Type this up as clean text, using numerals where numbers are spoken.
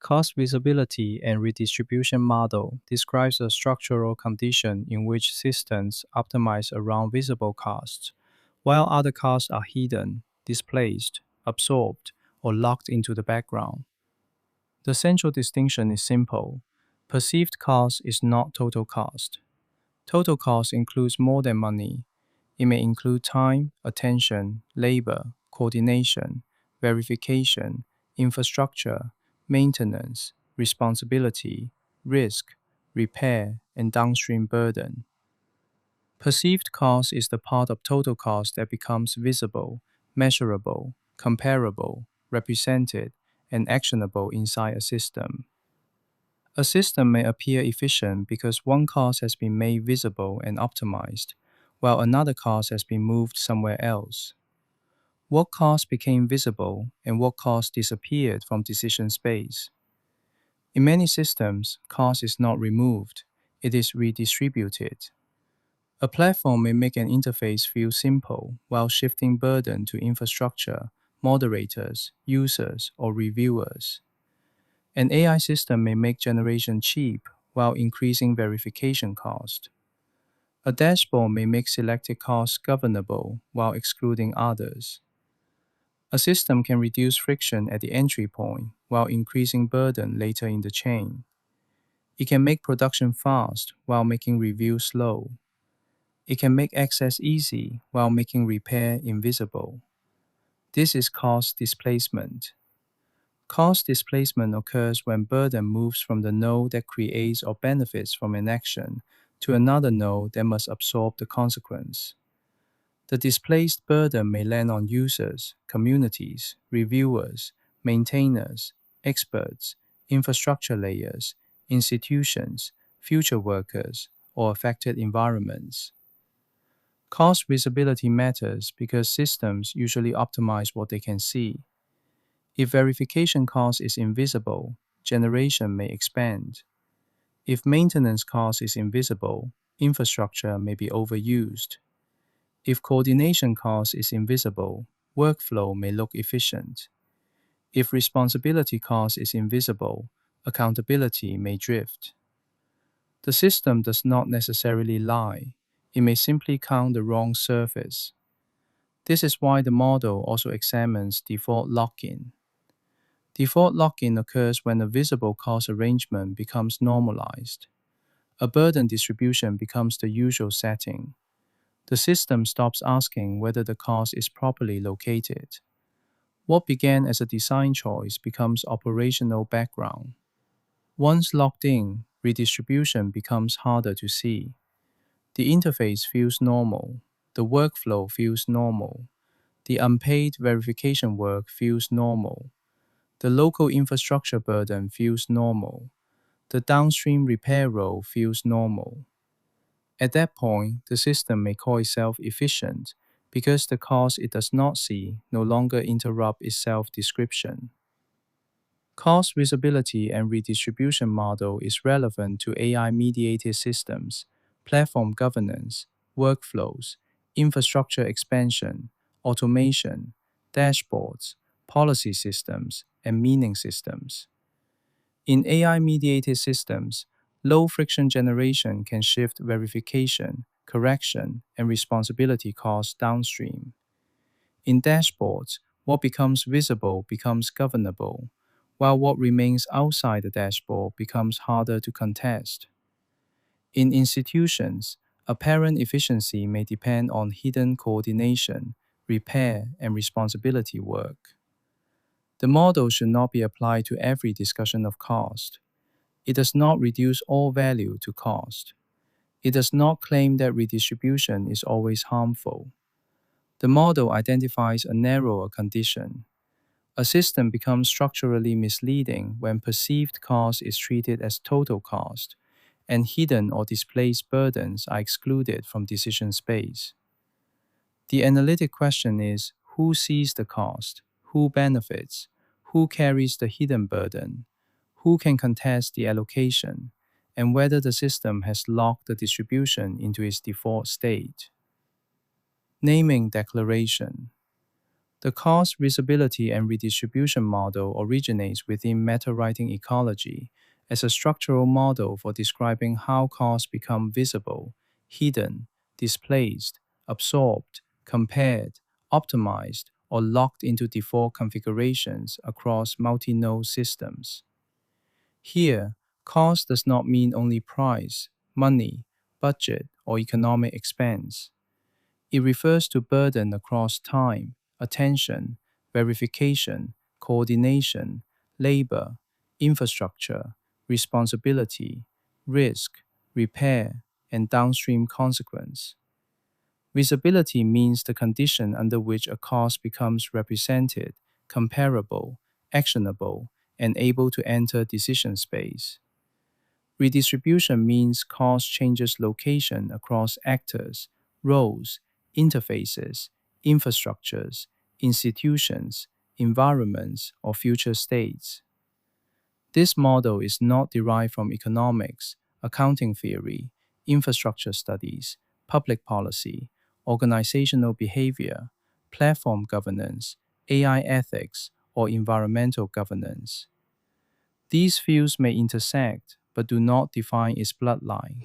Cost visibility and redistribution model describes a structural condition in which systems optimize around visible costs, while other costs are hidden, displaced, absorbed, or locked into the background. The central distinction is simple. Perceived cost is not total cost. Total cost includes more than money. It may include time, attention, labor, coordination, verification, infrastructure, maintenance, responsibility, risk, repair, and downstream burden. Perceived cost is the part of total cost that becomes visible, measurable, comparable, represented, and actionable inside a system. A system may appear efficient because one cost has been made visible and optimized, while another cost has been moved somewhere else. What cost became visible and what cost disappeared from decision space? In many systems, cost is not removed, it is redistributed. A platform may make an interface feel simple while shifting burden to infrastructure, moderators, users, or reviewers. An AI system may make generation cheap while increasing verification cost. A dashboard may make selected costs governable while excluding others. A system can reduce friction at the entry point while increasing burden later in the chain. It can make production fast while making review slow. It can make access easy while making repair invisible. This is cost displacement. Cost displacement occurs when burden moves from the node that creates or benefits from an action to another node that must absorb the consequence. The displaced burden may land on users, communities, reviewers, maintainers, experts, infrastructure layers, institutions, future workers, or affected environments. Cost visibility matters because systems usually optimize what they can see. If verification cost is invisible, generation may expand. If maintenance cost is invisible, infrastructure may be overused. If coordination cost is invisible, workflow may look efficient. If responsibility cost is invisible, accountability may drift. The system does not necessarily lie. It may simply count the wrong surface. This is why the model also examines default lock-in. Default lock-in occurs when a visible cost arrangement becomes normalized. A burden distribution becomes the usual setting. The system stops asking whether the cost is properly located. What began as a design choice becomes operational background. Once locked in, redistribution becomes harder to see. The interface feels normal. The workflow feels normal. The unpaid verification work feels normal. The local infrastructure burden feels normal. The downstream repair role feels normal. At that point, the system may call itself efficient because the cost it does not see no longer interrupt its self-description. Cost visibility and redistribution model is relevant to AI-mediated systems, platform governance, workflows, infrastructure expansion, automation, dashboards, policy systems, and meaning systems. In AI-mediated systems, low-friction generation can shift verification, correction, and responsibility costs downstream. In dashboards, what becomes visible becomes governable, while what remains outside the dashboard becomes harder to contest. In institutions, apparent efficiency may depend on hidden coordination, repair, and responsibility work. The model should not be applied to every discussion of cost. It does not reduce all value to cost. It does not claim that redistribution is always harmful. The model identifies a narrower condition. A system becomes structurally misleading when perceived cost is treated as total cost, and hidden or displaced burdens are excluded from decision space. The analytic question is, who sees the cost? Who benefits? Who carries the hidden burden? Who can contest the allocation? And whether the system has locked the distribution into its default state. Naming declaration. The cost, visibility, and redistribution model originates within meta-writing ecology as a structural model for describing how costs become visible, hidden, displaced, absorbed, compared, optimized, or locked into default configurations across multi-node systems. Here, cost does not mean only price, money, budget, or economic expense. It refers to burden across time, attention, verification, coordination, labor, infrastructure, responsibility, risk, repair, and downstream consequence. Visibility means the condition under which a cost becomes represented, comparable, actionable, and able to enter decision space. Redistribution means cost changes location across actors, roles, interfaces, infrastructures, institutions, environments, or future states. This model is not derived from economics, accounting theory, infrastructure studies, public policy, organizational behavior, platform governance, AI ethics, or environmental governance. These fields may intersect, but do not define its bloodline.